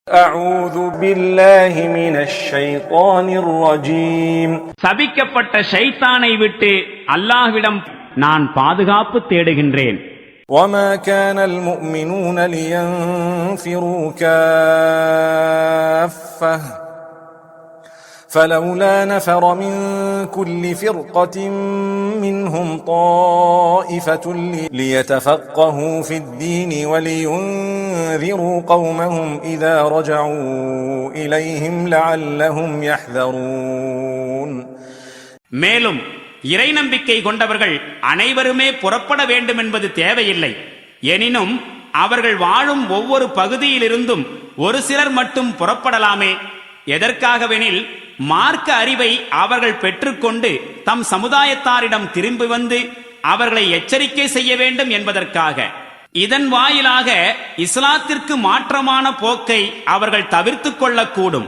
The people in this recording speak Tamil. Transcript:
أعوذ بالله من الشيطان الرجيم சபிக்கப்பட்ட ஷைத்தானை விட்டு அல்லாஹ்விடம் நான் பாதுகாப்பு தேடுகின்றேன். وما كان المؤمنون لينفروا كافة فلولا نفر من كل فرقة منهم طائفة ليتفقهوا في الدين ولينذروا قومهم إذا رجعوا إليهم لعلهم يحذرون. மேலும் இறை நம்பிக்கை கொண்டவர்கள் அனைவருமே புறப்பட வேண்டும் என்பது தேவையில்லை. எனினும் அவர்கள் வாழும் ஒவ்வொரு பகுதியிலிருந்தும் ஒரு சிலர் மட்டும் புறப்படலாமே. எதற்காகவெனில் மார்க்க அறிவை அவர்கள் பெற்றுக்கொண்டு தம் சமுதாயத்தாரிடம் திரும்பி வந்து அவர்களை எச்சரிக்கை செய்ய வேண்டும் என்பதற்காக. இதன் வாயிலாக இஸ்லாத்திற்கு மாற்றமான போக்கை அவர்கள் தவிர்த்து கொள்ளக்கூடும்.